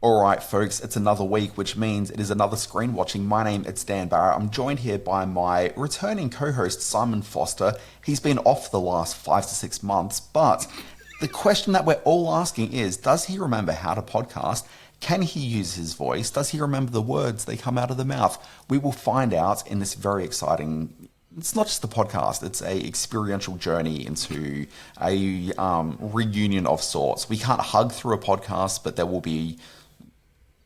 All right, folks, it's another week, which means it is another screen watching. My name is Dan Barrett. I'm joined here by my returning co-host, Simon Foster. He's been off the last 5 to 6 months, but the question that we're all asking is, does he remember how to podcast? Can he use his voice? Does he remember the words that come out of the mouth? We will find out in this very exciting... It's not just a podcast, it's a experiential journey into a reunion of sorts. We can't hug through a podcast, but there will be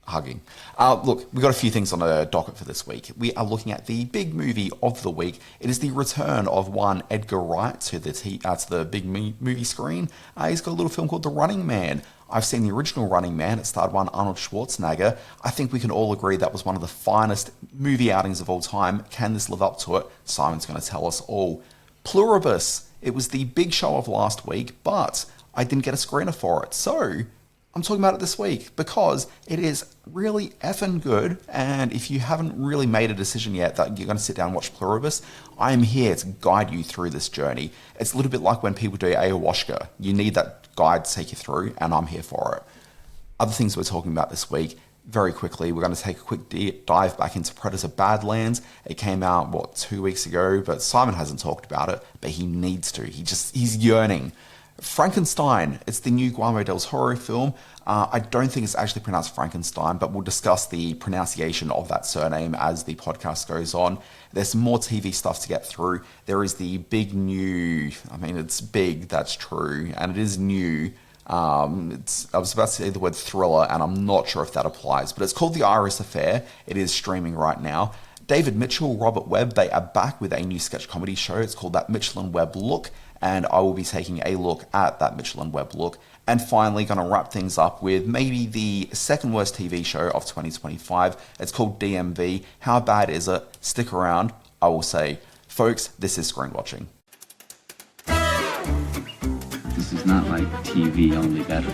hugging. Look, we've got a few things on the docket for this week. We are looking at the big movie of the week. It is the return of one Edgar Wright to the big movie screen. He's got a little film called The Running Man. I've seen the original Running Man. It starred one Arnold Schwarzenegger. I think we can all agree that was one of the finest movie outings of all time. Can this live up to it? Simon's going to tell us all. Pluribus. It was the big show of last week, but I didn't get a screener for it. So I'm talking about it this week because it is really effing good. And if you haven't really made a decision yet that you're going to sit down and watch Pluribus, I'm here to guide you through this journey. It's a little bit like when people do ayahuasca. You need that guide to take you through, and I'm here for it. Other things we're talking about this week, very quickly, we're going to take a quick dive back into Predator Badlands. It came out, 2 weeks ago, but Simon hasn't talked about it, but he needs to. He's yearning. Frankenstein, it's the new Guillermo del Toro film. I don't think it's actually pronounced Frankenstein, but we'll discuss the pronunciation of that surname as the podcast goes on. There's some more TV stuff to get through. There is the big new, it's big, that's true, and it is new. I was about to say the word thriller, and I'm not sure if that applies, but it's called The Iris Affair. It is streaming right now. David Mitchell, Robert Webb, they are back with a new sketch comedy show. It's called That Mitchell and Webb Look, and I will be taking a look at that Mitchell and Webb look. And finally, going to wrap things up with maybe the second worst TV show of 2025. It's called DMV. How bad is it? Stick around. I will say, folks, this is Screen Watching. This is not like TV, only better.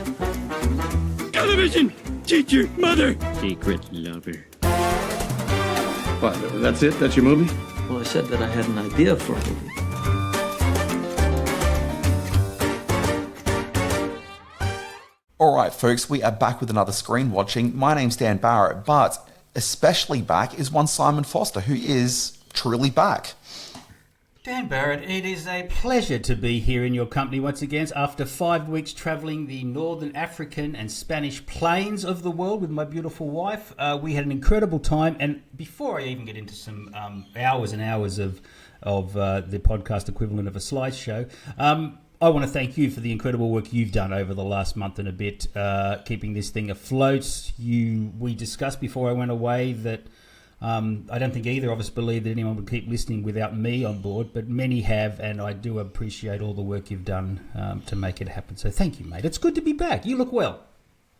Television! Teacher! Mother! Secret lover. What, that's it? That's your movie? Well, I said that I had an idea for a movie. All right, folks, we are back with another Screen Watching. My name's Dan Barrett, but especially back is one Simon Foster, who is truly back. Dan Barrett, it is a pleasure to be here in your company once again after 5 weeks travelling the northern African and Spanish plains of the world with my beautiful wife. We had an incredible time, and before I even get into some hours and hours of the podcast equivalent of a slideshow, I want to thank you for the incredible work you've done over the last month and a bit, keeping this thing afloat. We discussed before I went away that I don't think either of us believed that anyone would keep listening without me on board, but many have, and I do appreciate all the work you've done to make it happen. So thank you, mate. It's good to be back. You look well.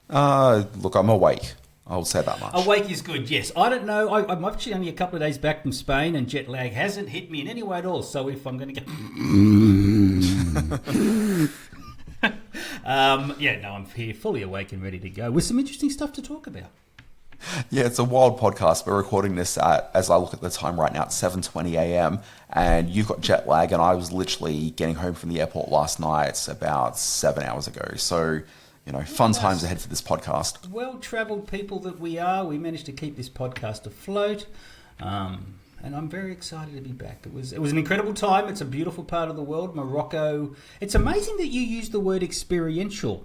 Look, I'm awake. I'll say that much. Awake is good, yes. I don't know. I'm actually only a couple of days back from Spain, and jet lag hasn't hit me in any way at all. So if I'm going to get... I'm here fully awake and ready to go with some interesting stuff to talk about. Yeah, it's a wild podcast. We're recording this as I look at the time right now, at 7:20 a.m. And you've got jet lag, and I was literally getting home from the airport last night about 7 hours ago. So... fun times ahead for this podcast. Well-travelled people that we are, we managed to keep this podcast afloat, and I'm very excited to be back. It was an incredible time. It's a beautiful part of the world, Morocco. It's amazing that you used the word experiential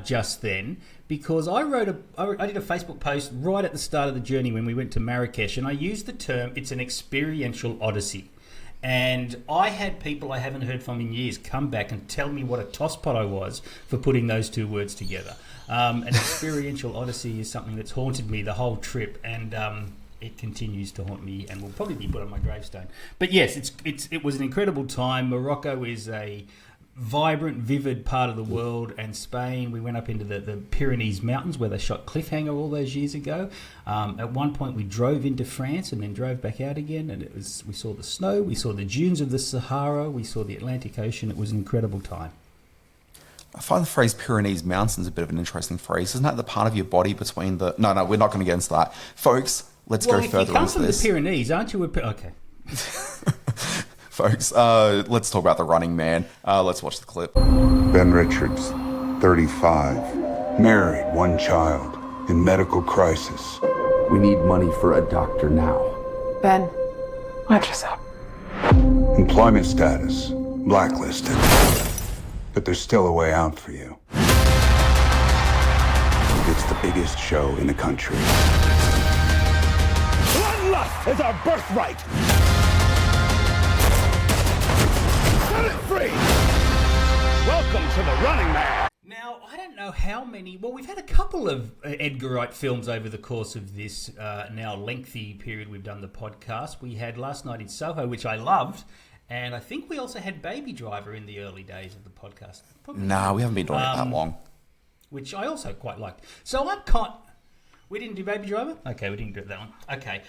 just then, because I did a Facebook post right at the start of the journey when we went to Marrakesh, and I used the term, it's an experiential odyssey. And I had people I haven't heard from in years come back and tell me what a tosspot I was for putting those two words together. An experiential odyssey is something that's haunted me the whole trip, and it continues to haunt me and will probably be put on my gravestone. But yes, it was an incredible time. Morocco is a vibrant, vivid part of the world, and Spain, we went up into the Pyrenees Mountains where they shot Cliffhanger all those years ago. At one point we drove into France and then drove back out again, and we saw the snow, we saw the dunes of the Sahara, we saw the Atlantic Ocean. It was an incredible time. I find the phrase Pyrenees Mountains a bit of an interesting phrase. Isn't that the part of your body between the... No, we're not going to get into that. Folks, let's go further into this. Well, if you come from the Pyrenees, aren't you Okay. Folks, let's talk about The Running Man. Let's watch the clip. Ben Richards, 35, married, one child. in medical crisis. We need money for a doctor now. Ben, watch us up. Employment status, blacklisted. But there's still a way out for you. It's the biggest show in the country. Bloodlust is our birthright! Set it free! Welcome to the Running Man! Now, I don't know how many... Well, we've had a couple of Edgar Wright films over the course of this now lengthy period we've done the podcast. We had Last Night in Soho, which I loved, and I think we also had Baby Driver in the early days of the podcast. Nah, we haven't been doing it that long. Which I also quite liked. So we didn't do Baby Driver? Okay, we didn't do that one. Okay.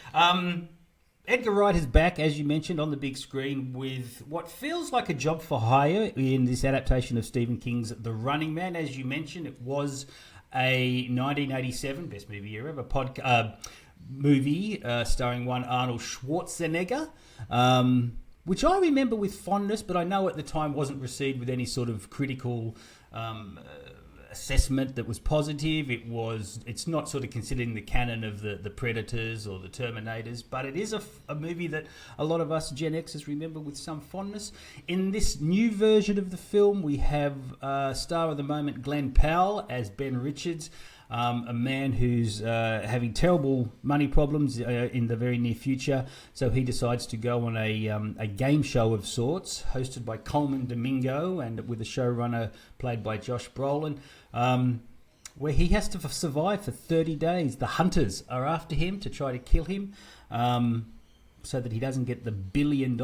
Edgar Wright is back, as you mentioned, on the big screen with what feels like a job for hire in this adaptation of Stephen King's The Running Man. As you mentioned, it was a 1987, best movie ever, movie starring one Arnold Schwarzenegger, which I remember with fondness, but I know at the time wasn't received with any sort of critical assessment that was positive. It's not sort of considering the canon of the Predators or the Terminators, but it is a movie that a lot of us Gen Xers remember with some fondness. In this new version of the film, we have star of the moment Glenn Powell as Ben Richards, a man who's having terrible money problems in the very near future, so he decides to go on a game show of sorts, hosted by Coleman Domingo and with a showrunner played by Josh Brolin, where he has to survive for 30 days. The hunters are after him to try to kill him, so that he doesn't get the $1 billion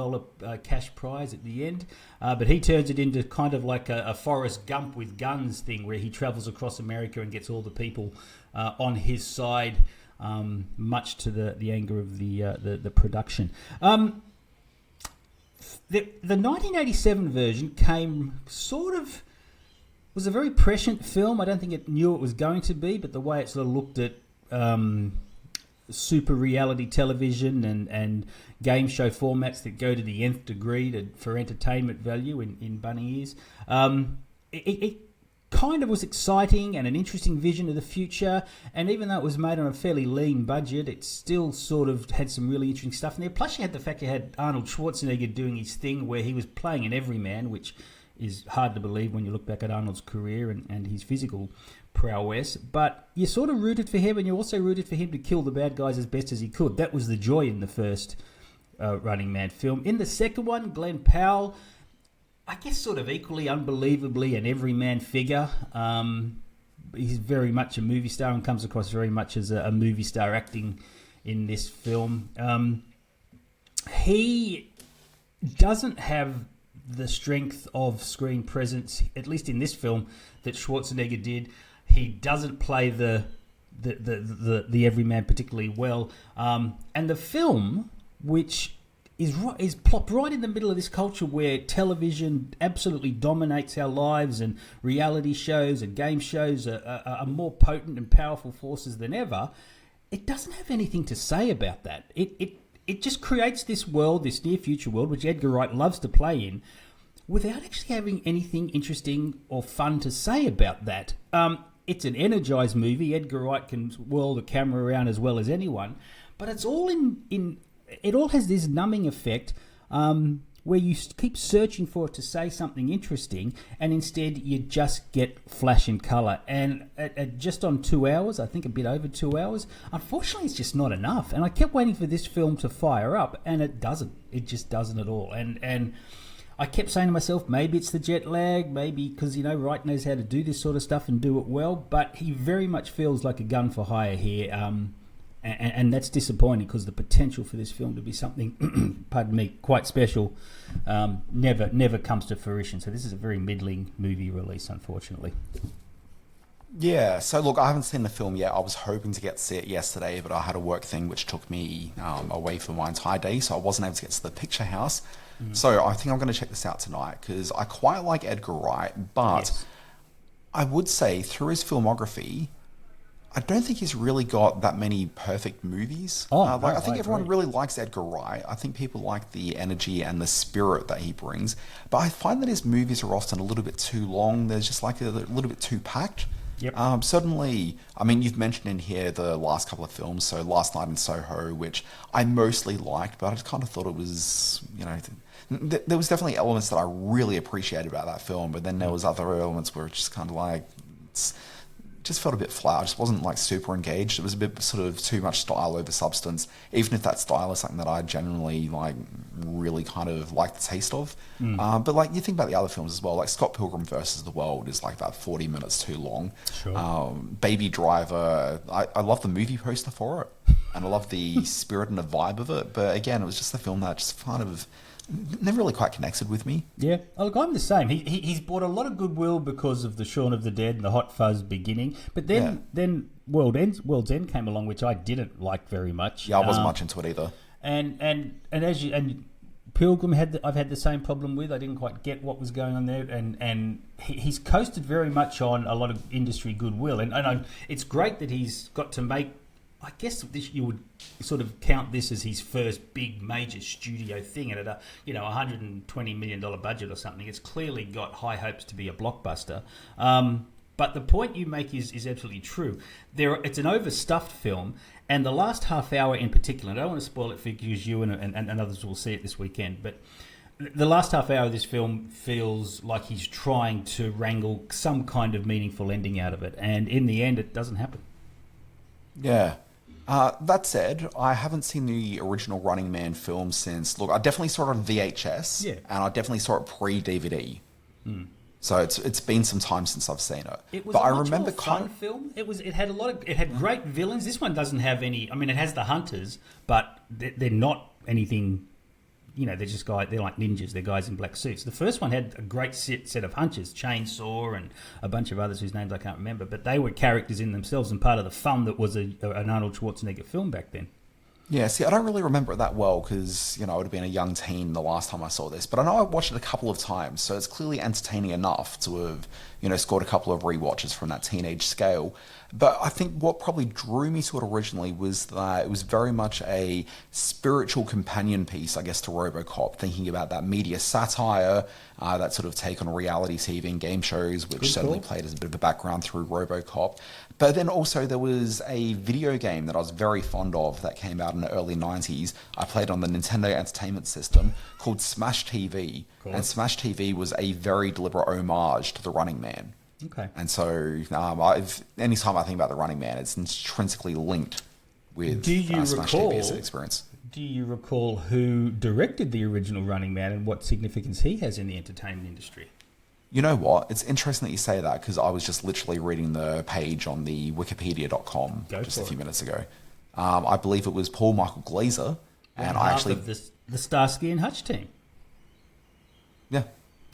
cash prize at the end. But he turns it into kind of like a Forrest Gump with guns thing, where he travels across America and gets all the people on his side, much to the anger of the production. The 1987 version was a very prescient film. I don't think it knew it was going to be, but the way it sort of looked at super reality television and game show formats that go to the nth degree for entertainment value in bunny ears. It kind of was exciting and an interesting vision of the future, and even though it was made on a fairly lean budget, it still sort of had some really interesting stuff in there. Plus you had the fact you had Arnold Schwarzenegger doing his thing where he was playing an everyman, which is hard to believe when you look back at Arnold's career and his physical prowess, but you sort of rooted for him, and you also rooted for him to kill the bad guys as best as he could. That was the joy in the first Running Man film. In the second one, Glenn Powell, I guess sort of equally unbelievably an everyman figure. He's very much a movie star and comes across very much as a movie star acting in this film. He doesn't have the strength of screen presence, at least in this film, that Schwarzenegger did. He doesn't play the everyman particularly well, and the film, which is plopped right in the middle of this culture where television absolutely dominates our lives, and reality shows and game shows are more potent and powerful forces than ever. It doesn't have anything to say about that. It just creates this world, this near future world, which Edgar Wright loves to play in, without actually having anything interesting or fun to say about that. It's an energized movie. Edgar Wright can whirl the camera around as well as anyone, but it's all it all has this numbing effect where you keep searching for it to say something interesting, and instead you just get flash and colour. And at just on 2 hours, I think a bit over 2 hours, unfortunately it's just not enough. And I kept waiting for this film to fire up, and it doesn't. It just doesn't at all. And I kept saying to myself, maybe it's the jet lag, maybe because, Wright knows how to do this sort of stuff and do it well, but he very much feels like a gun for hire here, and that's disappointing because the potential for this film to be something, pardon me, quite special, never comes to fruition. So this is a very middling movie release, unfortunately. Yeah, so look, I haven't seen the film yet. I was hoping to get to see it yesterday, but I had a work thing which took me away for my entire day, so I wasn't able to get to the picture house. So I think I'm going to check this out tonight because I quite like Edgar Wright, but yes, I would say through his filmography, I don't think he's really got that many perfect movies. I think everyone really likes Edgar Wright. I think people like the energy and the spirit that he brings, but I find that his movies are often a little bit too long. There's just like a little bit too packed. Yep. Certainly, I mean, you've mentioned in here the last couple of films, so Last Night in Soho, which I mostly liked, but I just kind of thought it was, there was definitely elements that I really appreciated about that film, but then there was other elements where it's just kind of like, just felt a bit flat. I just wasn't like super engaged. It was a bit sort of too much style over substance, even if that style is something that I generally like really kind of like the taste of. But like you think about the other films as well, like Scott Pilgrim versus the World is like about 40 minutes too long. Sure. Baby Driver, I love the movie poster for it, and I love the spirit and the vibe of it. But again, it was just a film that just kind of never really quite connected with me. Yeah, look, I'm the same. He's brought a lot of goodwill because of the Shaun of the Dead and the Hot Fuzz beginning, but then World's End came along, which I didn't like very much. Yeah, I wasn't much into it either. And Pilgrim I've had the same problem with. I didn't quite get what was going on there, and he's coasted very much on a lot of industry goodwill, and it's great that he's got to make. I guess you would sort of count this as his first big major studio thing, and at a $120 million budget or something. It's clearly got high hopes to be a blockbuster. But the point you make is absolutely true. It's an overstuffed film, and the last half hour in particular, and I don't want to spoil it for you and others will see it this weekend, but the last half hour of this film feels like he's trying to wrangle some kind of meaningful ending out of it, and in the end it doesn't happen. Yeah. That said, I haven't seen the original Running Man film since. Look, I definitely saw it on VHS, and I definitely saw it pre-DVD. So it's been some time since I've seen it. It was but a I much remember more fun film. It had great villains. This one doesn't have any. I mean, it has the hunters, but they're not anything. They're just guys. They're like ninjas. They're guys in black suits. The first one had a great set of hunters, Chainsaw, and a bunch of others whose names I can't remember. But they were characters in themselves and part of the fun that was an Arnold Schwarzenegger film back then. Yeah, see, I don't really remember it that well because, I would have been a young teen the last time I saw this. But I know I watched it a couple of times, so it's clearly entertaining enough to have, scored a couple of rewatches from that teenage scale. But I think what probably drew me to it originally was that it was very much a spiritual companion piece, I guess, to RoboCop, thinking about that media satire, that sort of take on reality TV and game shows, which certainly played as a bit of a background through RoboCop. But then also there was a video game that I was very fond of that came out in the early 90s. I played on the Nintendo Entertainment System called Smash TV. And Smash TV was a very deliberate homage to The Running Man. Okay. And so anytime I think about The Running Man, it's intrinsically linked with Smash TV's experience. Do you recall who directed the original Running Man and what significance he has in the entertainment industry? You know what? It's interesting that you say that because I was just literally reading the page on the wikipedia.com just a few minutes ago. I believe it was Paul Michael Glaser. And I actually... of the Starsky and Hutch team. Yeah.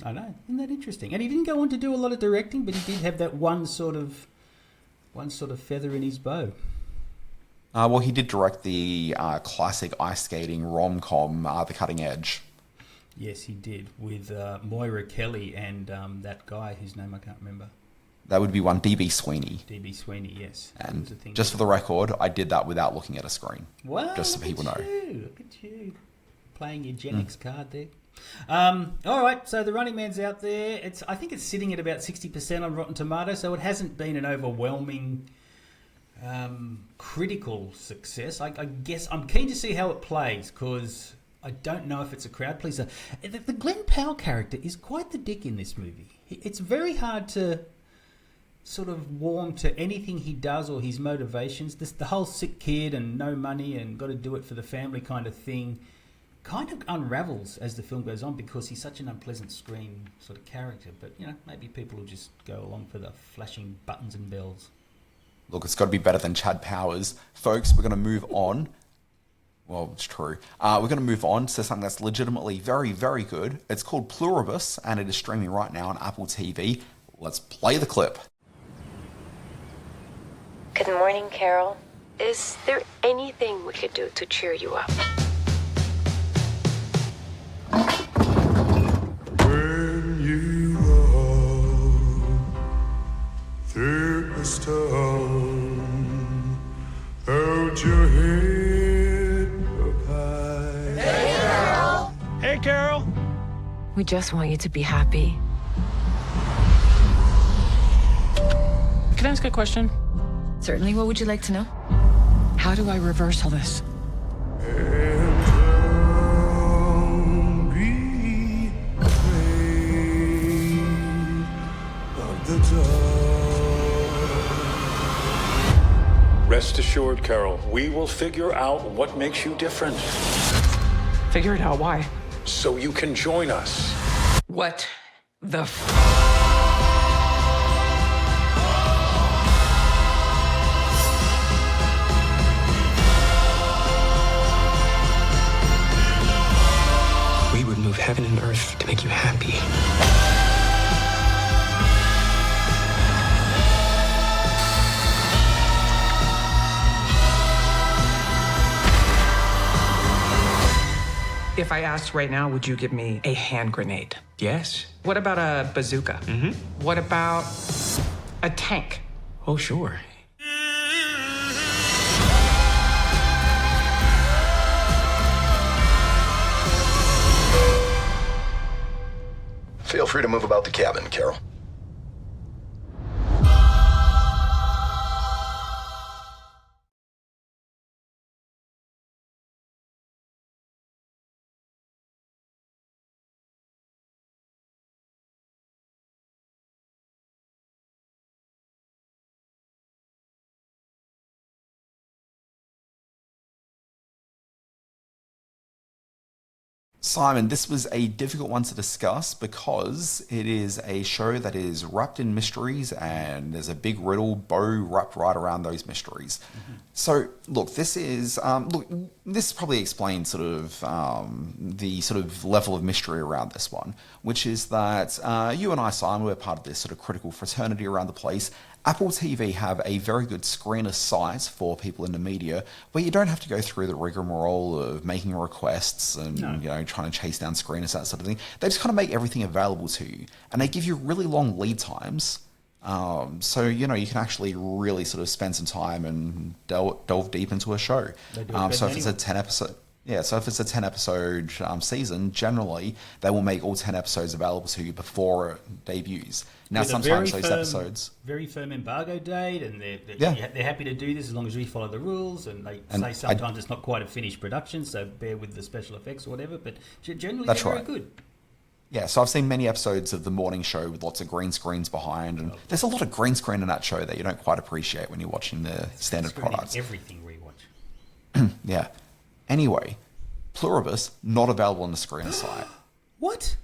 I know. Isn't that interesting? And he didn't go on to do a lot of directing, but he did have that one sort of feather in his bow. Well, he did direct the classic ice skating rom-com, The Cutting Edge. Yes, he did, with Moira Kelly and that guy whose name I can't remember. That would be one, D.B. Sweeney. D.B. Sweeney, yes. And just for the record, I did that without looking at a screen. Wow, just so people know. Look at you. Playing your Gen X card there. All right, so The Running Man's out there. I think it's sitting at about 60% on Rotten Tomatoes, so it hasn't been an overwhelming critical success. I guess I'm keen to see how it plays because I don't know if it's a crowd pleaser. The Glenn Powell character is quite the dick in this movie. It's very hard to sort of warm to anything he does or his motivations. The whole sick kid and no money and got to do it for the family kind of thing kind of unravels as the film goes on because he's such an unpleasant screen sort of character. But, maybe people will just go along for the flashing buttons and bells. Look, it's got to be better than Chad Powers. Folks, we're going to move on. Well, it's true. We're going to move on to something that's legitimately very, very good. It's called Pluribus, and it is streaming right now on Apple TV. Let's play the clip. Good morning, Carol. Is there anything we could do to cheer you up? When you are through the storm, hold your head up high. Hey, Carol! Hey, Carol! We just want you to be happy. Can I ask a question? Certainly. What would you like to know? How do I reverse all this? Rest assured, Carol, we will figure out what makes you different Figure it out. Why? so you can join us. What the We would move heaven and earth to make you happy. If I asked right now, would you give me a hand grenade? Yes. What about a bazooka? What about a tank? Oh, sure. Feel free to move about the cabin, Carol. Simon, this was a difficult one to discuss because it is a show that is wrapped in mysteries and there's a big riddle bow wrapped right around those mysteries. So, look, this probably explains sort of the sort of level of mystery around this one, which is that you and I, Simon, we're part of this sort of critical fraternity around the place. Apple TV have a very good screener site for people in the media where you don't have to go through the rigmarole of making requests and trying to chase down screeners, that sort of thing. They just kind of make everything available to you, and they give you really long lead times. So you can actually really sort of spend some time and delve deep into a show. So if it's a 10 episode. Yeah, so if it's a 10-episode season, generally, they will make all 10 episodes available to you before it debuts. Now, With sometimes those episodes... Very firm embargo date, and they're happy to do this as long as we follow the rules, and they say sometimes it's not quite a finished production, so bear with the special effects or whatever, but generally they're very good. Yeah, so I've seen many episodes of the morning show with lots of green screens behind, and there's a lot of green screen in that show that you don't quite appreciate when you're watching the standard products. Everything rewatch. Yeah. Anyway, Pluribus, not available on the screener site. What?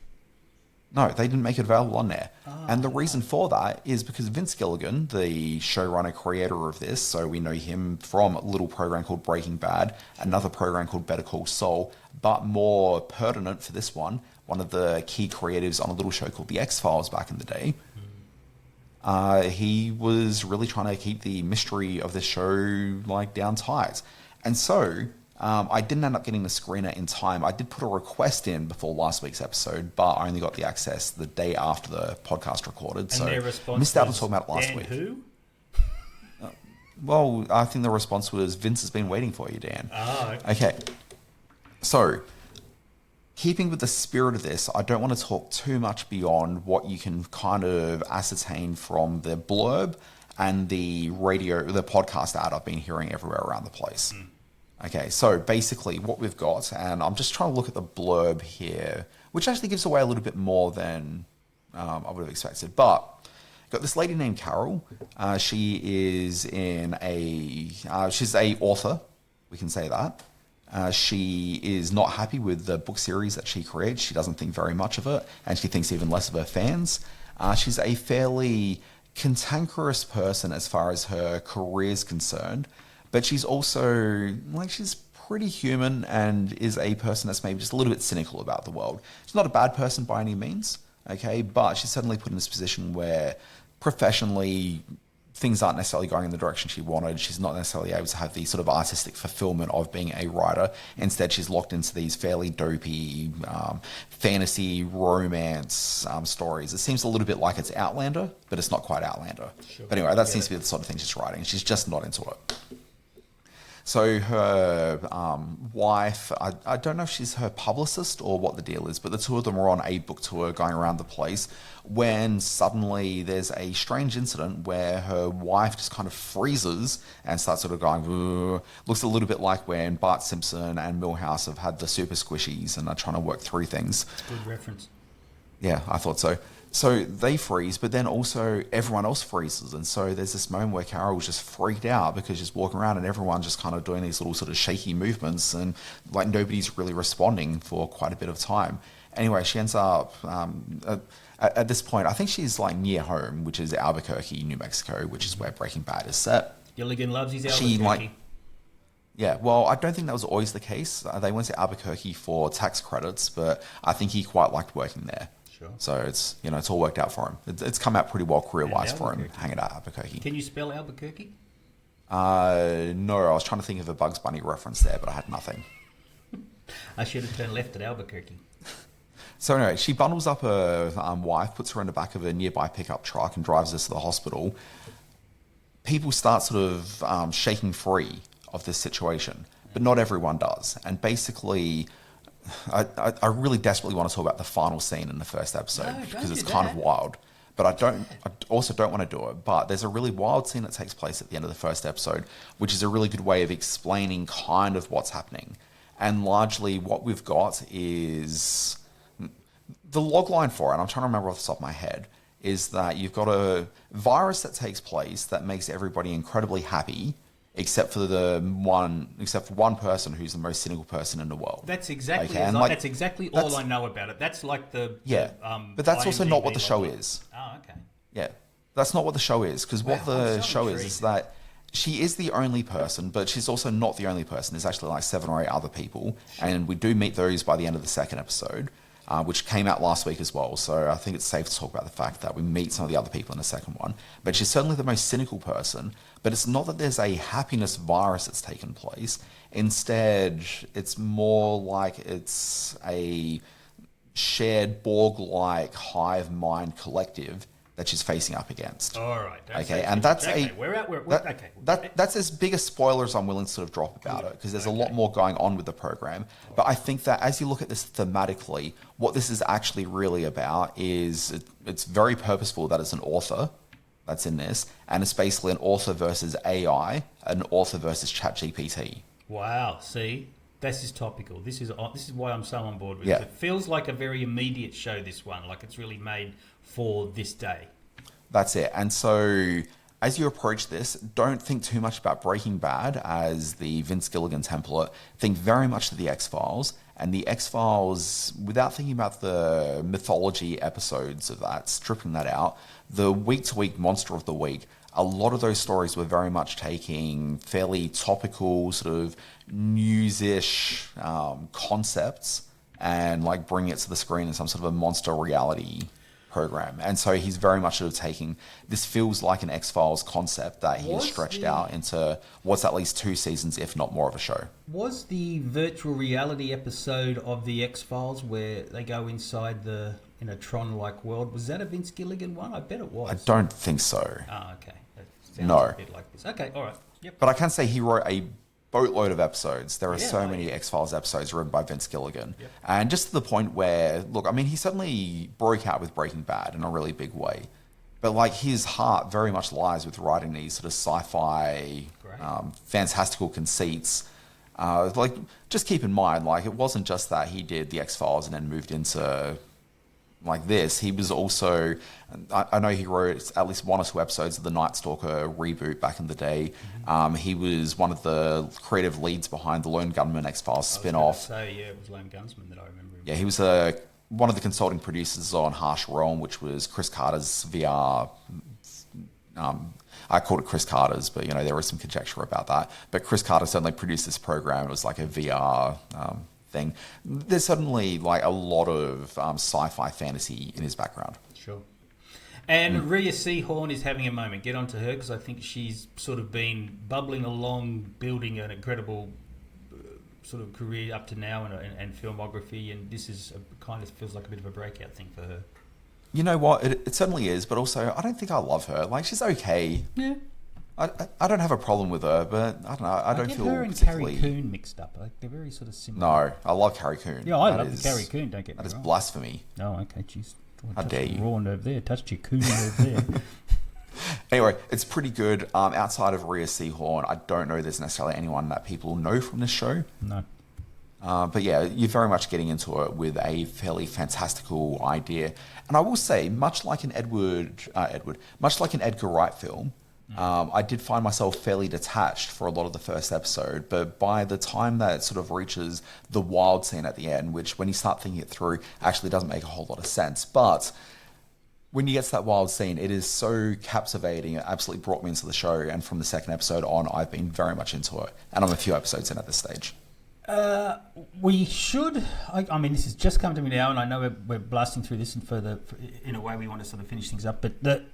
No, they didn't make it available on there. And the reason for that is because Vince Gilligan, the showrunner, creator of this, so we know him from a little program called Breaking Bad, another program called Better Call Saul, but more pertinent for this one of the key creatives on a little show called The X-Files back in the day. He was really trying to keep the mystery of the show down tight. And so... I didn't end up getting the screener in time. I did put a request in before last week's episode, but I only got the access the day after the podcast recorded. And so their response missed out on talking about it last week. Who? Well, I think the response was, Vince has been waiting for you, Dan. Okay. So, keeping with the spirit of this, I don't want to talk too much beyond what you can kind of ascertain from the blurb and the podcast ad I've been hearing everywhere around the place. Okay, so basically what we've got, and I'm just trying to look at the blurb here, which actually gives away a little bit more than I would have expected. But got this lady named Carol. She is she's a author, we can say that. She is not happy with the book series that she creates. She doesn't think very much of it, and she thinks even less of her fans. She's a fairly cantankerous person as far as her career is concerned. But she's also, she's pretty human and is a person that's maybe just a little bit cynical about the world. She's not a bad person by any means, okay? But she's suddenly put in this position where professionally things aren't necessarily going in the direction she wanted. She's not necessarily able to have the sort of artistic fulfillment of being a writer. Instead, she's locked into these fairly dopey fantasy romance stories. It seems a little bit like it's Outlander, but it's not quite Outlander. Sure. But anyway, that seems to be the sort of thing she's writing. She's just not into it. So her wife, I don't know if she's her publicist or what the deal is, but the two of them are on a book tour going around the place when suddenly there's a strange incident where her wife just kind of freezes and starts sort of going, "Ugh." Looks a little bit like when Bart Simpson and Milhouse have had the super squishies and are trying to work through things. Good reference. Yeah, I thought so. So they freeze, but then also everyone else freezes. And so there's this moment where Carol was just freaked out because she's walking around and everyone's just kind of doing these little sort of shaky movements and like nobody's really responding for quite a bit of time. Anyway, she ends up, at this point, I think she's like near home, which is Albuquerque, New Mexico, which is where Breaking Bad is set. Gilligan loves his Albuquerque. Yeah, well, I don't think that was always the case. They went to Albuquerque for tax credits, but I think he quite liked working there. Sure. So it's it's all worked out for him. It's come out pretty well career-wise for him, hanging out at Albuquerque. Can you spell Albuquerque? No, I was trying to think of a Bugs Bunny reference there, but I had nothing. I should have turned left at Albuquerque. So anyway, she bundles up her wife, puts her in the back of a nearby pickup truck and drives us to the hospital. People start sort of shaking free of this situation, but not everyone does. And basically, I really desperately want to talk about the final scene in the first episode because it's kind of wild. But I also don't want to do it. But there's a really wild scene that takes place at the end of the first episode, which is a really good way of explaining kind of what's happening. And largely what we've got is the logline for it. I'm trying to remember off the top of my head. Is that you've got a virus that takes place that makes everybody incredibly happy, except for one person who's the most cynical person in the world. That's exactly that's exactly all I know about it. That's like the but that's also not what the show is. Oh, okay. Yeah, that's not what the show is, because what the show is that she is the only person, but she's also not the only person. There's actually like 7 or 8 other people, and we do meet those by the end of the second episode. Which came out last week as well. So I think it's safe to talk about the fact that we meet some of the other people in the second one. But she's certainly the most cynical person. But it's not that there's a happiness virus that's taken place. Instead, it's more like it's a shared Borg-like hive mind collective that she's facing up against. All right. Okay, and that's okay. That's as big a spoiler as I'm willing to sort of drop about it, because there's a lot more going on with the program. But I think that as you look at this thematically, what this is actually really about is it's very purposeful that it's an author that's in this, and it's basically an author versus AI, an author versus ChatGPT. Wow. See, this is topical. This is why I'm so on board with it. It feels like a very immediate show, this one. Like it's really made for this day. That's it. And so as you approach this, don't think too much about Breaking Bad as the Vince Gilligan template. Think very much to the X-Files. And the X-Files, without thinking about the mythology episodes of that, stripping that out, the week-to-week monster of the week, a lot of those stories were very much taking fairly topical, sort of news-ish concepts and like bringing it to the screen in some sort of a monster reality program. And so he's very much sort of taking, this feels like an X-Files concept that he has stretched out into what's at least 2 seasons, if not more of a show. Was the virtual reality episode of the X-Files where they go inside in a Tron-like world, was that a Vince Gilligan one? I bet it was. I don't think so. Oh, okay. That sounds No. a bit like this. Okay, all right. Yep. But I can say he wrote a boatload of episodes. There are so many X-Files episodes written by Vince Gilligan. Yep. And just to the point where, look, I mean, he certainly broke out with Breaking Bad in a really big way. But like his heart very much lies with writing these sort of sci-fi, fantastical conceits. Like, just keep in mind, like, it wasn't just that he did the X-Files and then moved into like this. He was also, I know he wrote at least 1 or 2 episodes of the Night Stalker reboot back in the day. He was one of the creative leads behind the Lone Gunman X-Files spin-off. It was Lone Gunsman that I remember. Yeah, he was one of the consulting producers on Harsh Realm, which was Chris Carter's VR. I called it Chris Carter's, but there was some conjecture about that. But Chris Carter certainly produced this program. It was like a VR thing. There's certainly like a lot of sci-fi fantasy in his background. Sure. And Rhea Seehorn is having a moment. Get onto her, because I think she's sort of been bubbling along, building an incredible sort of career up to now and filmography, and this is kind of feels like a bit of a breakout thing for her. You know what? It certainly is, but also I don't think I love her. Like, she's okay. Yeah. I don't have a problem with her, but I don't know. I don't get feel her and particularly... Carrie Coon mixed up. Like, they're very sort of similar. No, I love Carrie Coon. Yeah, I love Carrie Coon. Don't get me wrong. That is blasphemy. Oh, okay. Jeez. How dare you? Raw nerve there. Touched your coon nerve there. Anyway, it's pretty good. Outside of Rhea Seehorn, I don't know there's necessarily anyone that people know from this show. No. But yeah, you're very much getting into it with a fairly fantastical idea. And I will say, much like an much like an Edgar Wright film, I did find myself fairly detached for a lot of the first episode. But by the time that it sort of reaches the wild scene at the end, which when you start thinking it through, actually doesn't make a whole lot of sense. But when you get to that wild scene, it is so captivating. It absolutely brought me into the show. And from the second episode on, I've been very much into it. And I'm a few episodes in at this stage. We should. I mean, this has just come to me now, and I know we're blasting through this and further. In a way, we want to sort of finish things up. But the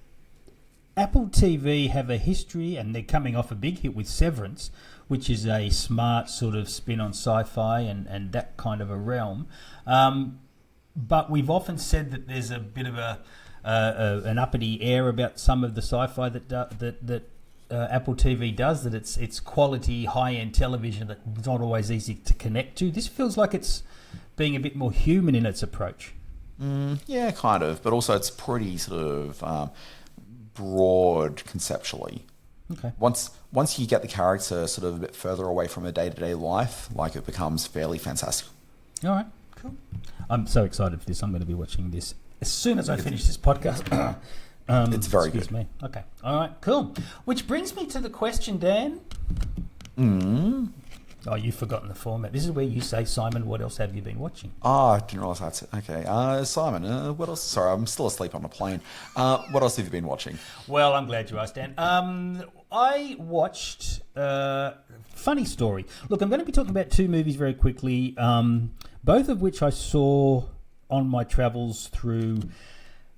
Apple TV have a history, and they're coming off a big hit with Severance, which is a smart sort of spin on sci-fi and that kind of a realm. But we've often said that there's a bit of an uppity air about some of the sci-fi that Apple TV does, that it's quality, high-end television that's not always easy to connect to. This feels like it's being a bit more human in its approach. Yeah, kind of. But also it's pretty sort of broad conceptually. Okay. Once you get the character sort of a bit further away from her day-to-day life, like, it becomes fairly fantastic. All right, cool. I'm so excited for this. I'm going to be watching this as soon as I finish this podcast. It's very good. Excuse me. Okay. All right, cool. Which brings me to the question, Dan. Oh, you've forgotten the format. This is where you say, Simon, what else have you been watching? Oh, I didn't realise that's it. Okay. Simon, what else? Sorry, I'm still asleep on the plane. What else have you been watching? Well, I'm glad you asked, Dan. I watched funny story. Look, I'm going to be talking about two movies very quickly, both of which I saw on my travels through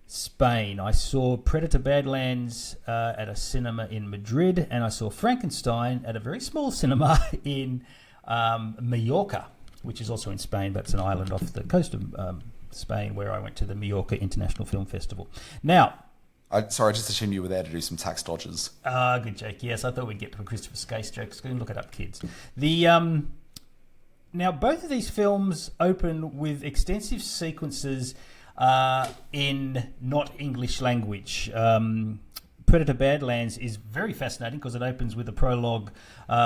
Spain. I saw Predator Badlands at a cinema in Madrid, and I saw Frankenstein at a very small cinema in Mallorca, which is also in Spain, but it's an island off the coast of Spain, where I went to the Mallorca International Film Festival. Now, Sorry, I just assumed you were there to do some tax dodges. Good joke. Yes, I thought we'd get to a Christopher Skase joke. So look it up, kids. Now, both of these films open with extensive sequences in not English language. Predator Badlands is very fascinating because it opens with a prologue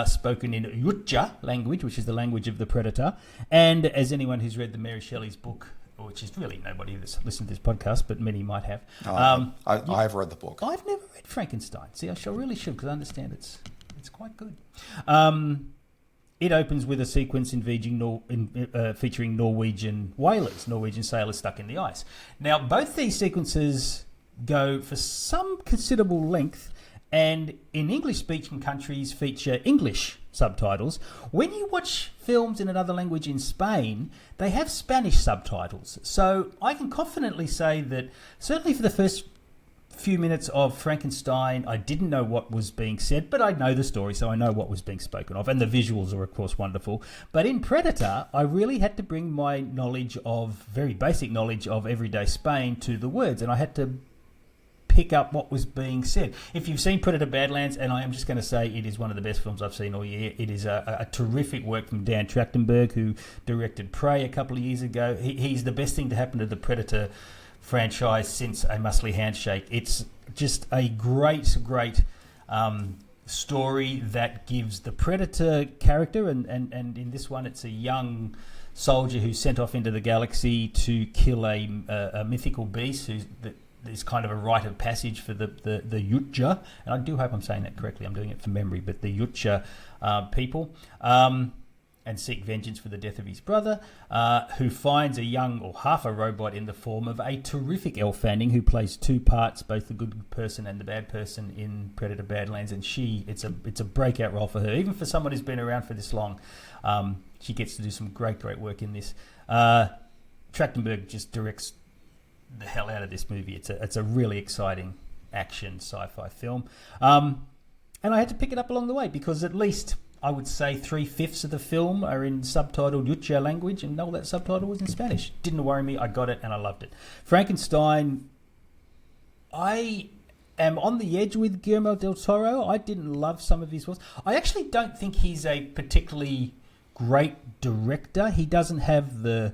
spoken in Yucha language, which is the language of the Predator. And as anyone who's read the Mary Shelley's book, which is really nobody that's listened to this podcast, but many might have. I have read the book. I've never read Frankenstein. See, I really should, because I understand it's quite good. It opens with a sequence featuring Norwegian whalers, Norwegian sailors stuck in the ice. Now, both these sequences go for some considerable length, and in English-speaking countries feature English subtitles. When you watch films in another language in Spain, they have Spanish subtitles. So I can confidently say that, certainly for the first few minutes of Frankenstein, I didn't know what was being said, but I know the story, so I know what was being spoken of, and the visuals are, of course, wonderful. But in Predator, I really had to bring my very basic knowledge of everyday Spain to the words, and I had to pick up what was being said. If you've seen Predator Badlands, and I am just going to say it is one of the best films I've seen all year. It is a terrific work from Dan Trachtenberg, who directed Prey a couple of years ago. He's the best thing to happen to the Predator franchise since A Muscly Handshake. It's just a great story that gives the Predator character, and in this one it's a young soldier who's sent off into the galaxy to kill a mythical beast that is kind of a rite of passage for the Yucha, and I do hope I'm saying that correctly. I'm doing it from memory, but the Yucha people, and seek vengeance for the death of his brother, who finds a young or half a robot in the form of a terrific Elle Fanning, who plays two parts, both the good person and the bad person, in Predator Badlands, and it's a breakout role for her, even for someone who's been around for this long. She gets to do some great work in this. Trachtenberg just directs the hell out of this movie. It's a really exciting action sci-fi film, and I had to pick it up along the way because at least I would say 3/5 of the film are in subtitled Yucha language, and all that subtitle was in Spanish. Didn't worry me. I got it and I loved it. Frankenstein, I am on the edge with Guillermo del Toro. I didn't love some of his films. I actually don't think he's a particularly great director. He doesn't have the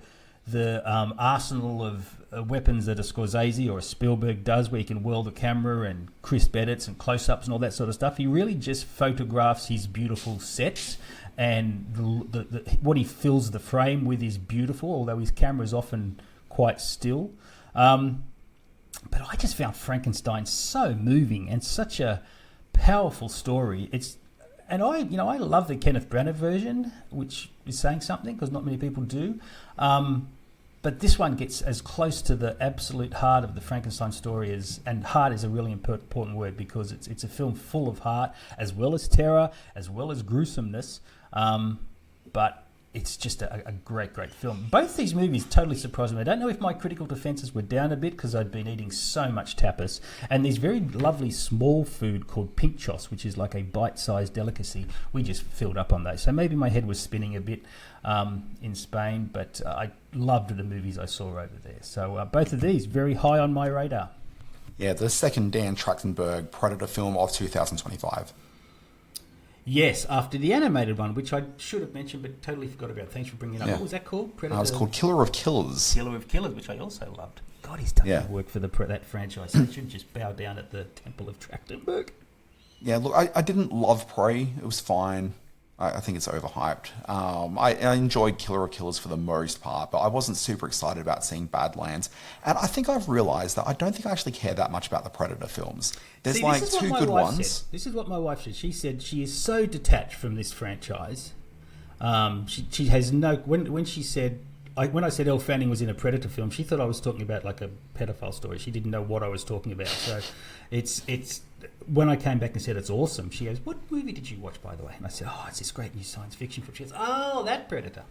arsenal of weapons that a Scorsese or a Spielberg does, where he can whirl the camera and crisp edits and close-ups and all that sort of stuff. He really just photographs his beautiful sets, and what he fills the frame with is beautiful, although his camera is often quite still. But I just found Frankenstein so moving and such a powerful story. I love the Kenneth Branagh version, which is saying something because not many people do. But this one gets as close to the absolute heart of the Frankenstein story as, and heart is a really important word, because it's a film full of heart, as well as terror, as well as gruesomeness. But it's just a great film. Both these movies totally surprised me. I don't know if my critical defences were down a bit because I'd been eating so much tapas, and there's very lovely small food called pinchos, which is like a bite-sized delicacy. We just filled up on those. So maybe my head was spinning a bit in Spain, but I loved the movies I saw over there. So both of these, very high on my radar. Yeah, the second Dan Trachtenberg Predator film of 2025. Yes, after the animated one, which I should have mentioned but totally forgot about. Thanks for bringing it up. Yeah. What was that called? Predator? It was called Killer of Killers. Killer of Killers, which I also loved. God, he's done good work for that franchise. He should just bow down at the Temple of Trachtenberg. Yeah, look, I didn't love Prey. It was fine. I think it's overhyped. I enjoyed Killer of Killers for the most part, but I wasn't super excited about seeing Badlands. And I think I've realised that I don't think I actually care that much about the Predator films. There's two good ones. This is what my wife said. She said she is so detached from this franchise. She has no... When she said... When I said Elle Fanning was in a Predator film, she thought I was talking about like a pedophile story. She didn't know what I was talking about. So it's when I came back and said it's awesome, she goes, "What movie did you watch, by the way?" And I said, "Oh, it's this great new science fiction film." She goes, "Oh, that Predator."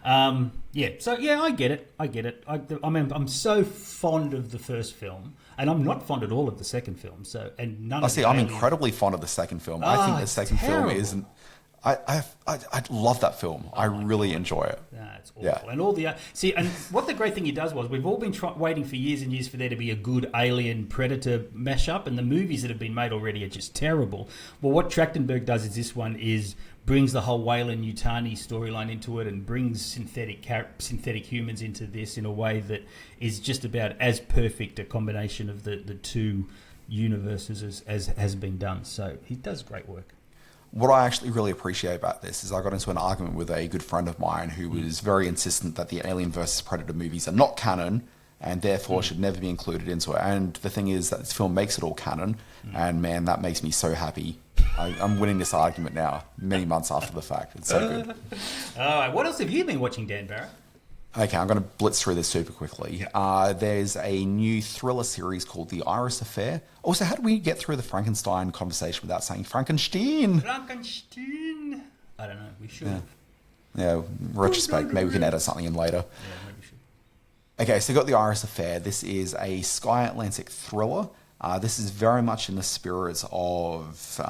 So I get it. I mean, I'm so fond of the first film, and I'm not fond at all of the second film. So, and none. I'm incredibly fond of the second film. I think the second film isn't. I love that film. I really enjoy it. It's awful. And all the and what the great thing he does was, we've all been waiting for years and years for there to be a good Alien Predator mashup, and the movies that have been made already are just terrible. Well, what Trachtenberg does is this one brings the whole Weyland-Yutani storyline into it, and brings synthetic humans into this in a way that is just about as perfect a combination of the two universes as has been done. So he does great work. What I actually really appreciate about this is I got into an argument with a good friend of mine who was very insistent that the Alien vs. Predator movies are not canon and therefore should never be included into it. And the thing is that this film makes it all canon, and man, that makes me so happy. I'm winning this argument now, many months after the fact. It's so good. All right, what else have you been watching, Dan Barrett? Okay, I'm going to blitz through this super quickly. There's a new thriller series called The Iris Affair. Also, how do we get through the Frankenstein conversation without saying Frankenstein? Frankenstein. I don't know. We should. Yeah, retrospect. Maybe we can edit something in later. Yeah, maybe we should. Okay, so you got The Iris Affair. This is a Sky Atlantic thriller. This is very much in the spirit of...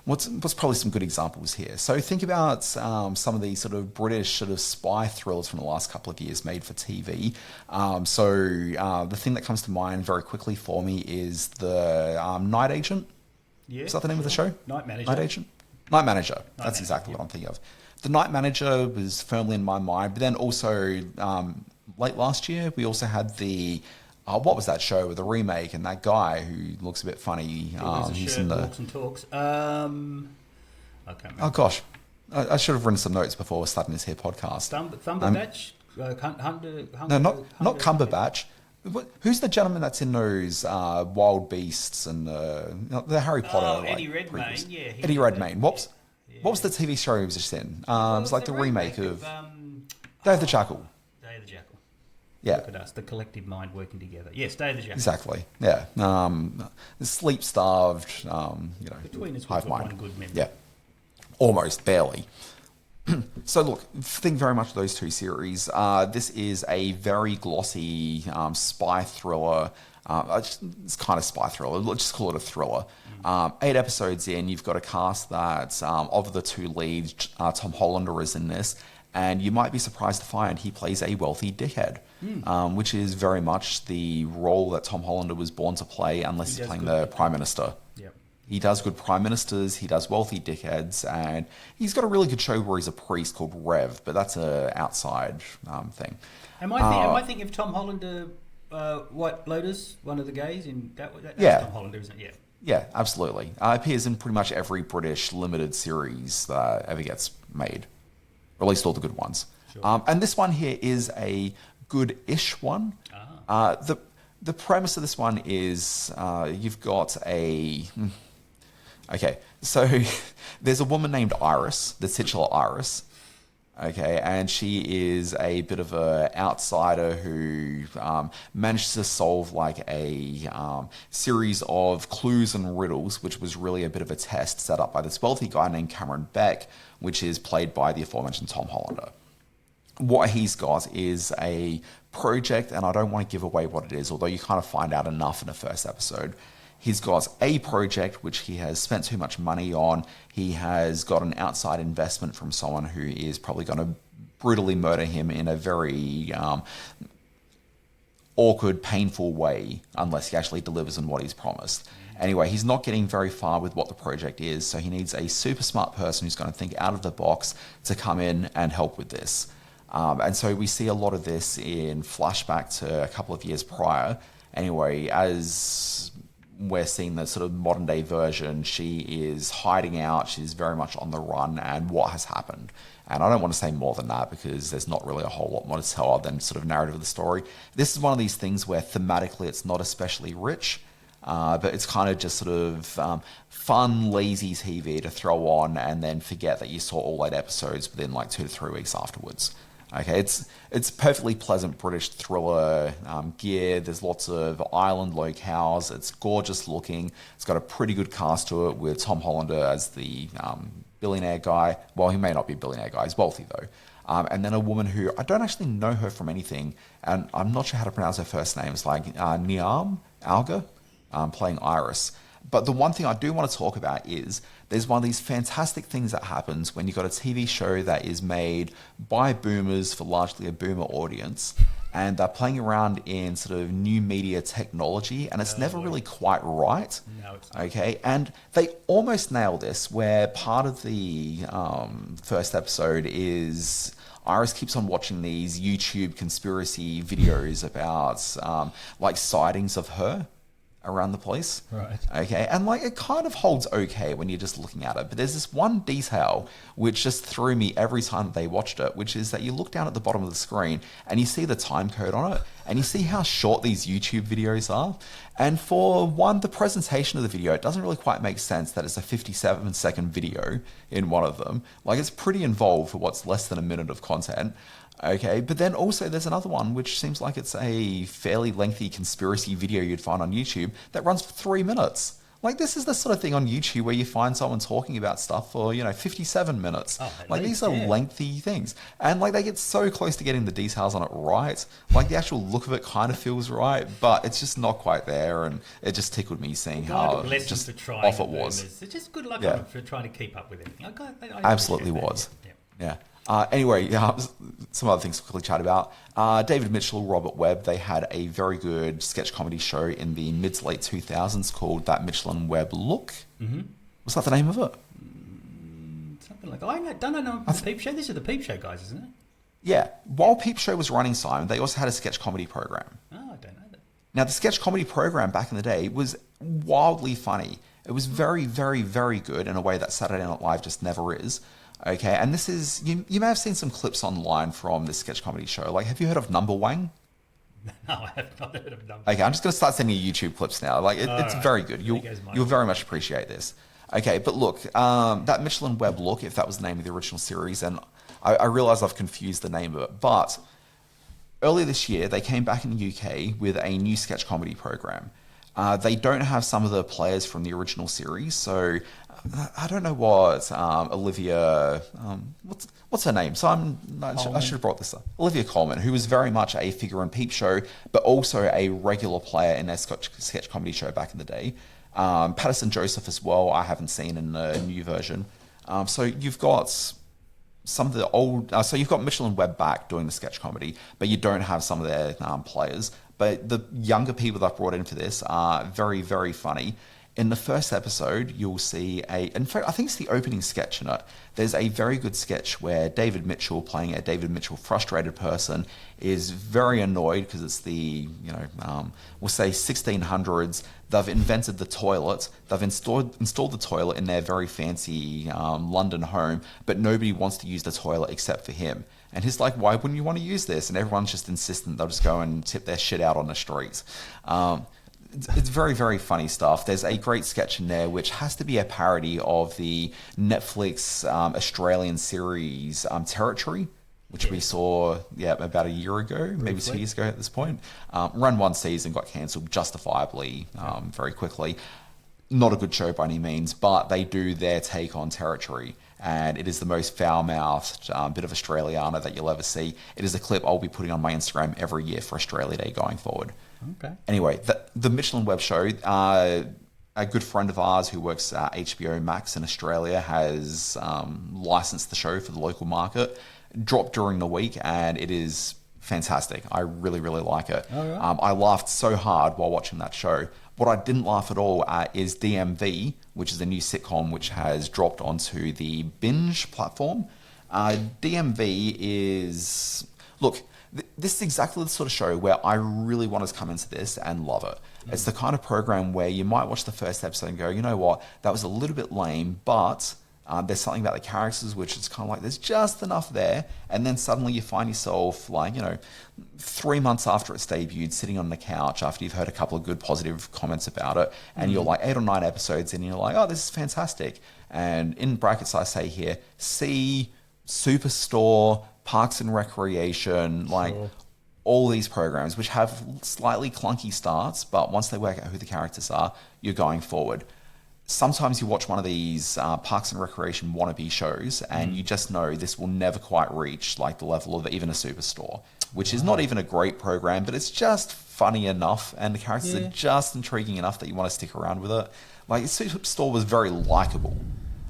What's probably some good examples here? So think about some of these sort of British sort of spy thrillers from the last couple of years made for TV. The thing that comes to mind very quickly for me is the Night Agent. Yeah, is that the name of the show? Night Manager. Night Agent? Night Manager. That's exactly what I'm thinking of. The Night Manager was firmly in my mind, but then also late last year we also had the... what was that show with the remake and that guy who looks a bit funny? He's in the walks and talks. I can't remember. Oh gosh, I should have written some notes before starting this here podcast. Thunderbatch? No, not Cumberbatch. Who's the gentleman that's in those Wild Beasts and the Harry Potter? Eddie Redmayne. Yeah, Eddie Redmayne. What was the TV show he was just in? It was like the remake of Day of the Jackal. Day of the Jackal. Yeah. Look at us, the collective mind working together. Yes, Day of the Jackal. Exactly. Yeah. Sleep-starved, Between us, hive we've got mind. one good member. Yeah. Almost, barely. So look, think very much of those two series. This is a very glossy spy thriller. It's kind of spy thriller. Let's just call it a thriller. 8 episodes in, you've got a cast that of the two leads, Tom Hollander is in this. And you might be surprised to find he plays a wealthy dickhead, which is very much the role that Tom Hollander was born to play, unless he's playing the Prime Minister. Yep. He does good Prime Ministers, he does wealthy dickheads, and he's got a really good show where he's a priest called Rev, but that's a outside thing. Am I thinking of Tom Hollander, White Lotus, one of the gays in that's Tom Hollander, isn't it? Yeah. Yeah, absolutely. Appears in pretty much every British limited series that ever gets made, or at least all the good ones. Sure. And this one here is a good-ish one. The premise of this one is you've got a... Okay, so there's a woman named Iris, the titular Iris. Okay, and she is a bit of a outsider who managed to solve like a series of clues and riddles, which was really a bit of a test set up by this wealthy guy named Cameron Beck, which is played by the aforementioned Tom Hollander. What he's got is a project, and I don't want to give away what it is, although you kind of find out enough in the first episode. He's got a project which he has spent too much money on. He has got an outside investment from someone who is probably going to brutally murder him in a very awkward, painful way, unless he actually delivers on what he's promised. Anyway, he's not getting very far with what the project is, so he needs a super smart person who's going to think out of the box to come in and help with this. And so we see a lot of this in flashback to a couple of years prior. Anyway, as we're seeing the sort of modern day version, she is hiding out, she's very much on the run, and what has happened. And I don't want to say more than that because there's not really a whole lot more to tell other than sort of narrative of the story. This is one of these things where thematically it's not especially rich, but it's kind of just sort of fun, lazy TV to throw on and then forget that you saw all 8 episodes within like 2 to 3 weeks afterwards. Okay, it's perfectly pleasant British thriller gear. There's lots of island locales. It's gorgeous looking. It's got a pretty good cast to it with Tom Hollander as the billionaire guy. Well, he may not be a billionaire guy. He's wealthy, though. And then a woman who, I don't actually know her from anything, and I'm not sure how to pronounce her first name. It's like Niam Alga, playing Iris. But the one thing I do want to talk about is there's one of these fantastic things that happens when you've got a TV show that is made by boomers for largely a boomer audience, and they're playing around in sort of new media technology, and it's never really quite right. No, it's not. Okay, and they almost nail this, where part of the first episode is Iris keeps on watching these YouTube conspiracy videos about like sightings of her around the place. Right. Okay, and like it kind of holds okay when you're just looking at it, but there's this one detail which just threw me every time that they watched it, which is that you look down at the bottom of the screen and you see the time code on it, and you see how short these YouTube videos are. And for one, the presentation of the video, it doesn't really quite make sense that it's a 57-second video in one of them. Like, it's pretty involved for what's less than a minute of content. Okay, but then also there's another one which seems like it's a fairly lengthy conspiracy video you'd find on YouTube that runs for 3 minutes. Like, this is the sort of thing on YouTube where you find someone talking about stuff for, 57 minutes. Like, these are lengthy things. And, like, they get so close to getting the details on it right. Like, the actual look of it kind of feels right, but it's just not quite there, and it just tickled me seeing how just off it was. It's just good luck for trying to keep up with everything. I absolutely was. Yeah. Anyway, some other things to quickly chat about. David Mitchell, Robert Webb, they had a very good sketch comedy show in the mid to late 2000s called That Mitchell and Webb Look. Mm-hmm. Was that the name of it? Something like that. Don't know the Peep Show? These are the Peep Show guys, isn't it? Yeah. While Peep Show was running, Simon, they also had a sketch comedy program. Oh, I don't know that. Now, the sketch comedy program back in the day was wildly funny. It was very, very, very good in a way that Saturday Night Live just never is. Okay, and this is, you may have seen some clips online from this sketch comedy show. Like, have you heard of Number Wang? No, I have not heard of Number Wang. Okay, I'm just going to start sending you YouTube clips now. Like, it's very good. You'll very much appreciate this. Okay, but look, that Mitchell and Webb Look, if that was the name of the original series, and I realize I've confused the name of it, but earlier this year, they came back in the UK with a new sketch comedy program. They don't have some of the players from the original series, so I don't know what Olivia, what's her name? So I should have brought this up. Olivia Colman, who was very much a figure in Peep Show, but also a regular player in their sketch comedy show back in the day. Patterson Joseph as well, I haven't seen in the new version. So you've got some of the old... so you've got Mitchell and Webb back doing the sketch comedy, but you don't have some of their players. But the younger people that I've brought in for this are very, very funny. In the first episode, you'll see in fact, I think it's the opening sketch in it. There's a very good sketch where David Mitchell, playing a David Mitchell frustrated person, is very annoyed because it's the, we'll say 1600s. They've invented the toilet. They've installed the toilet in their very fancy London home, but nobody wants to use the toilet except for him. And he's like, why wouldn't you want to use this? And everyone's just insistent. They'll just go and tip their shit out on the streets. It's very, very funny stuff. There's a great sketch in there which has to be a parody of the Netflix Australian series Territory, which we saw about a year ago, maybe 2 years ago at this point. Run one season, got cancelled justifiably very quickly. Not a good show by any means, but they do their take on Territory. And it is the most foul-mouthed bit of Australiana that you'll ever see. It is a clip I'll be putting on my Instagram every year for Australia Day going forward. Okay. Anyway, the Mitchell and Webb show, a good friend of ours who works at HBO Max in Australia has licensed the show for the local market. Dropped during the week, and it is fantastic. I really, really like it. All right. I laughed so hard while watching that show. What I didn't laugh at all is DMV, which is a new sitcom which has dropped onto the Binge platform. DMV is... Look, this is exactly the sort of show where I really want to come into this and love it. It's the kind of program where you might watch the first episode and go, you know what, that was a little bit lame, but there's something about the characters which is kind of like there's just enough there. And then suddenly you find yourself 3 months after it's debuted, sitting on the couch after you've heard a couple of good positive comments about it, and you're like 8 or 9 episodes in and you're like, oh, this is fantastic. And in brackets I say here, see Superstore, Parks and Recreation, all these programs which have slightly clunky starts, but once they work out who the characters are, you're going forward. Sometimes you watch one of these Parks and Recreation wannabe shows and you just know this will never quite reach the level of even a Superstore, which is not even a great program, but it's just funny enough and the characters are just intriguing enough that you want to stick around with it. Superstore was very likable.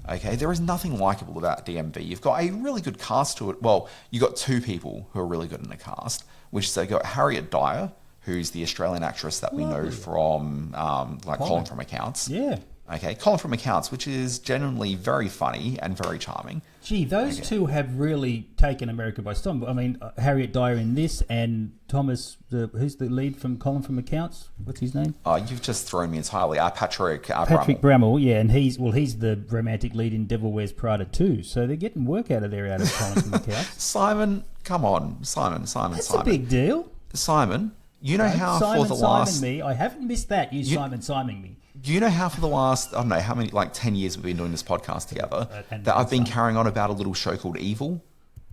Okay, there is nothing likable about DMV. You've got a really good cast to it. Well, you've got 2 people who are really good in the cast, which is they've got Harriet Dyer, who's the Australian actress that we know from Colin from Accounts. Yeah. Okay, Colin from Accounts, which is genuinely very funny and very charming. Gee, those two have really taken America by storm. I mean, Harriet Dyer in this, and Thomas, who's the lead from Colin from Accounts? What's his name? You've just thrown me entirely. Patrick Brammall, yeah, and he's the romantic lead in Devil Wears Prada too. So they're getting work out of Colin from Accounts. Simon, come on, Simon. That's a big deal. Simon, you know how Simon, for the last... Simon me. I haven't missed that. Simon me. Do you know how for the last, I don't know, how many, 10 years we've been doing this podcast together, that I've been carrying on about a little show called Evil?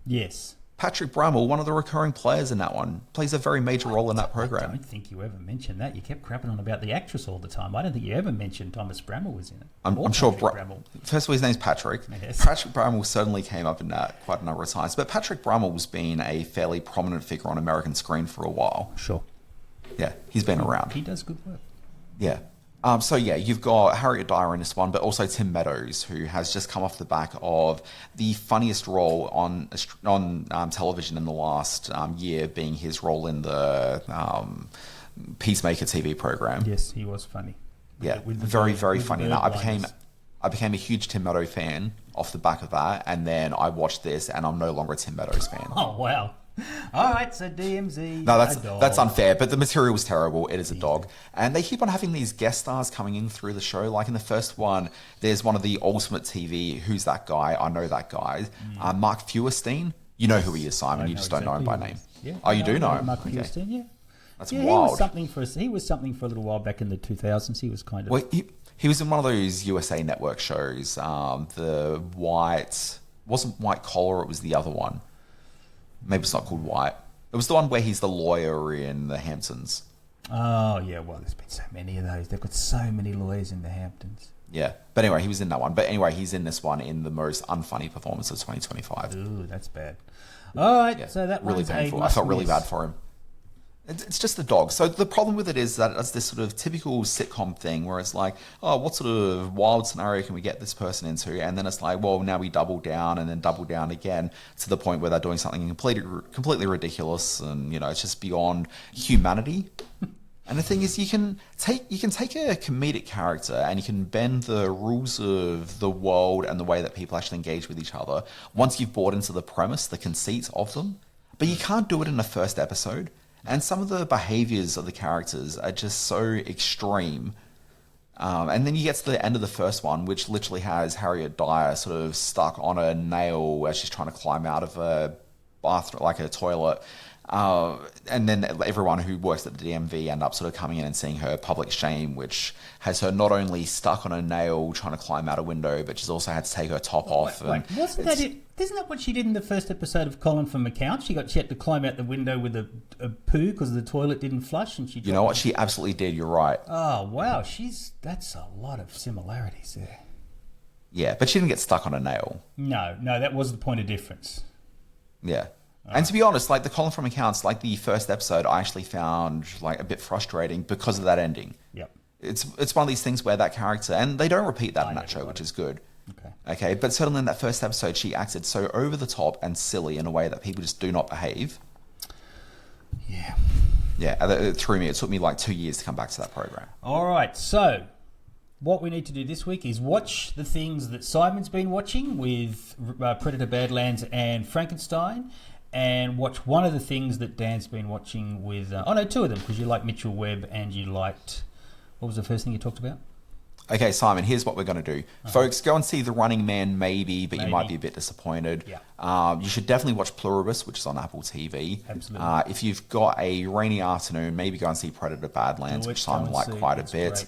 Yes. Patrick Brammall, one of the recurring players in that one, plays a very major role in that program. I don't think you ever mentioned that. You kept crapping on about the actress all the time. I don't think you ever mentioned Thomas Brammall was in it. I'm sure Brammall. First of all, his name's Patrick. Yes. Patrick Brammall certainly came up in that quite a number of times. But Patrick Brammall's been a fairly prominent figure on American screen for a while. Sure. Yeah, he's been around. He does good work. Yeah. You've got Harriet Dyer in this one, but also Tim Meadows, who has just come off the back of the funniest role on television in the last year, being his role in the Peacemaker TV program. Yes, he was funny. Very, very funny. And I became a huge Tim Meadows fan off the back of that, and then I watched this, and I'm no longer a Tim Meadows fan. Oh, wow. All right, so DMZ. No, that's unfair, but the material was terrible. It is a dog. And they keep on having these guest stars coming in through the show. Like in the first one, there's one of the Ultimate TV. Who's that guy? I know that guy. Mark Feuerstein. You know who he is, Simon. You just don't know him by name. Yeah, you do know him? Mark Feuerstein, yeah. That's wild. He was something for a little while back in the 2000s. He was kind of... Well, he was in one of those USA Network shows. The White... wasn't White Collar, it was the other one. Maybe it's not called White. It was the one where he's the lawyer in the Hamptons. Oh, yeah. Well, there's been so many of those. They've got so many lawyers in the Hamptons. Yeah. But anyway, he was in that one. But anyway, he's in this one in the most unfunny performance of 2025. Ooh, that's bad. All right. So that really one's painful. I felt really bad for him. It's just the dog. So the problem with it is that it's this sort of typical sitcom thing where it's like, oh, what sort of wild scenario can we get this person into? And then it's like, well, now we double down and then double down again to the point where they're doing something completely ridiculous, and it's just beyond humanity. And the thing is, you can take a comedic character and you can bend the rules of the world and the way that people actually engage with each other once you've bought into the premise, the conceit of them. But you can't do it in the first episode. And some of the behaviors of the characters are just so extreme. And then you get to the end of the first one, which literally has Harriet Dyer sort of stuck on a nail as she's trying to climb out of a bathroom, like a toilet. And then everyone who works at the DMV end up sort of coming in and seeing her public shame, which has her not only stuck on a nail trying to climb out a window, but she's also had to take her top off. Wait, wasn't that it? Isn't that what she did in the first episode of Colin from McCown? She had to climb out the window with a poo because the toilet didn't flush, and she. You know what? She absolutely did. You're right. Oh wow, that's a lot of similarities there. Yeah, but she didn't get stuck on a nail. No, that was the point of difference. Yeah. And to be honest, like the Colin from Accounts, like the first episode, I actually found like a bit frustrating because of that ending. Yep. It's one of these things where that character, and they don't repeat that in that show, which is good. Okay. But certainly in that first episode, she acted so over the top and silly in a way that people just do not behave. Yeah. Yeah, it threw me. It took me like 2 years to come back to that program. All right, so what we need to do this week is watch the things that Simon's been watching with Predator, Badlands, and Frankenstein, and watch one of the things that Dan's been watching with... two of them, because you like Mitchell Webb and you liked... What was the first thing you talked about? Okay, Simon, here's what we're going to do. Folks, go and see The Running Man maybe, but you might be a bit disappointed. Yeah. You should definitely watch Pluribus, which is on Apple TV. Absolutely. If you've got a rainy afternoon, maybe go and see Predator Badlands, which Simon liked quite a bit. Great.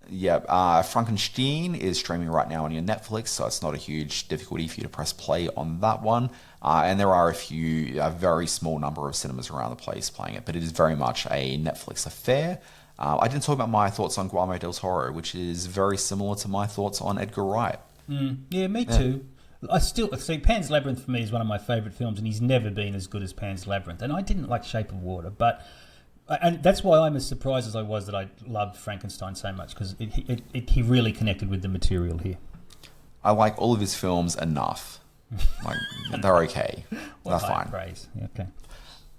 Yeah, Frankenstein is streaming right now on your Netflix, so it's not a huge difficulty for you to press play on that one. And there are a very small number of cinemas around the place playing it, but it is very much a Netflix affair. I didn't talk about my thoughts on Guillermo del Toro, which is very similar to my thoughts on Edgar Wright. Yeah, me too. I still see Pan's Labyrinth for me is one of my favourite films, and he's never been as good as Pan's Labyrinth. And I didn't like Shape of Water, and that's why I'm as surprised as I was that I loved Frankenstein so much, because he really connected with the material here. I like all of his films enough. Like they're okay. They're fine. Praise. Okay.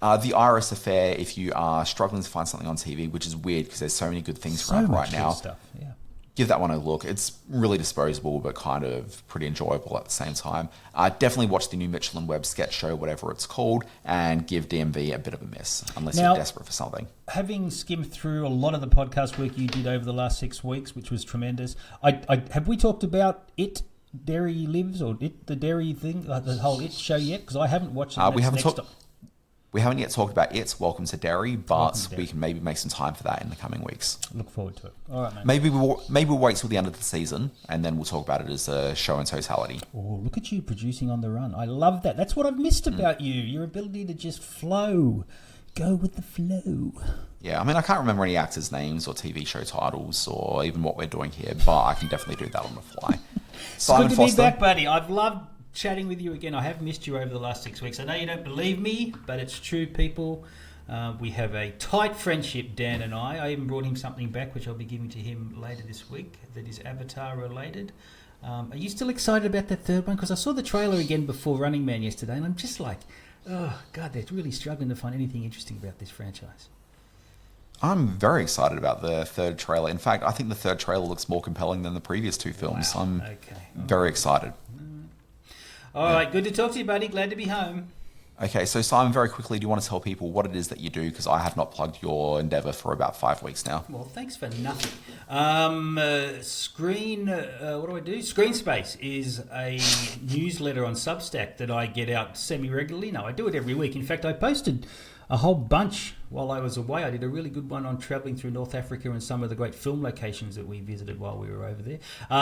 The Iris Affair, if you are struggling to find something on TV, which is weird because there's so many good things around right now. Stuff. Yeah. Give that one a look. It's really disposable, but kind of pretty enjoyable at the same time. Definitely watch the new Mitchell and Webb sketch show, whatever it's called, and give DMV a bit of a miss, unless you're desperate for something. Having skimmed through a lot of the podcast work you did over the last 6 weeks, which was tremendous, have we talked about It, Derry Lives, or It, the Derry thing, the whole It show yet? Because I haven't watched it. We haven't yet talked about It's Welcome to Derry, but we can maybe make some time for that in the coming weeks. Look forward to it. All right, mate. Maybe we'll wait till the end of the season, and then we'll talk about it as a show in totality. Oh, look at you producing on the run. I love that. That's what I've missed about you. Your ability to just flow. Go with the flow. Yeah, I mean, I can't remember any actors' names or TV show titles or even what we're doing here, but I can definitely do that on the fly. Simon Foster. Good to be back, buddy. I've loved chatting with you again. I have missed you over the last 6 weeks. I know you don't believe me, but it's true, people. We have a tight friendship, Dan and I even brought him something back, which I'll be giving to him later this week, that is Avatar related. Are you still excited about that third one? Because I saw the trailer again before Running Man yesterday, and I'm just like, oh, God, they're really struggling to find anything interesting about this franchise. I'm very excited about the third trailer. In fact, I think the third trailer looks more compelling than the previous two films. Wow. I'm very excited. All right, good to talk to you, buddy. Glad to be home. Okay, so Simon, very quickly, do you want to tell people what it is that you do? Because I have not plugged your endeavour for about 5 weeks now. Well, thanks for nothing. What do I do? Screen Space is a newsletter on Substack that I get out semi-regularly. No, I do it every week. In fact, I posted a whole bunch while I was away. I did a really good one on travelling through North Africa and some of the great film locations that we visited while we were over there.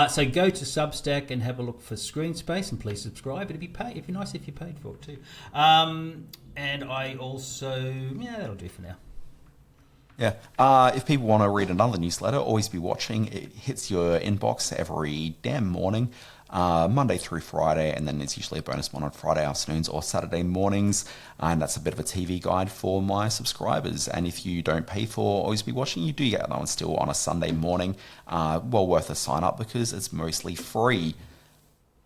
So go to Substack and have a look for Screen Space, and please subscribe. It'd be nice if you paid for it too. And I also, that'll do for now. Yeah. If people want to read another newsletter, always be watching. It hits your inbox every damn morning. Monday through Friday, and then there's usually a bonus one on Friday afternoons or Saturday mornings, and that's a bit of a TV guide for my subscribers. And if you don't pay for Always Be Watching, you do get that one still on a Sunday morning. Well worth a sign up because it's mostly free.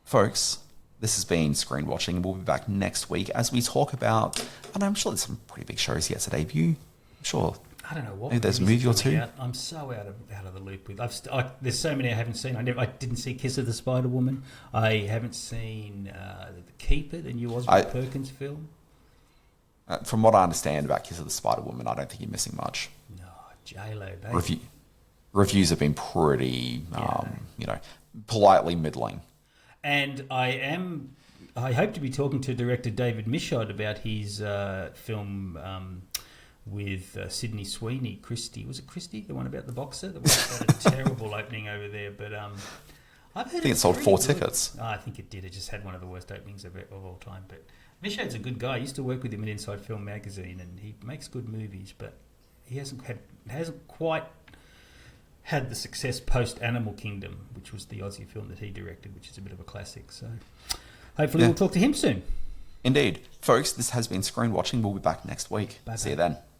Folks, this has been Screen Watching. We'll be back next week as we talk about, and I'm sure there's some pretty big shows yet to debut. I'm sure. I don't know what. Maybe there's a movie or two. Out. I'm so out of the loop with. There's so many I haven't seen. I didn't see Kiss of the Spider Woman. I haven't seen The Keeper, the new Oswald Perkins film. From what I understand about Kiss of the Spider Woman, I don't think you're missing much. No, J-Lo, baby. Reviews have been pretty, politely middling. And I hope to be talking to director David Michaud about his film with Sydney Sweeney, Christie. Was it Christie, the one about the boxer? That was had a terrible opening over there. But I think it sold 4 tickets. I think it did. It just had one of the worst openings of all time. But Michaud's a good guy. I used to work with him at Inside Film magazine, and he makes good movies. But he hasn't quite had the success post Animal Kingdom, which was the Aussie film that he directed, which is a bit of a classic. So hopefully we'll talk to him soon. Indeed. Folks, this has been Screen Watching. We'll be back next week. Bye-bye. See you then.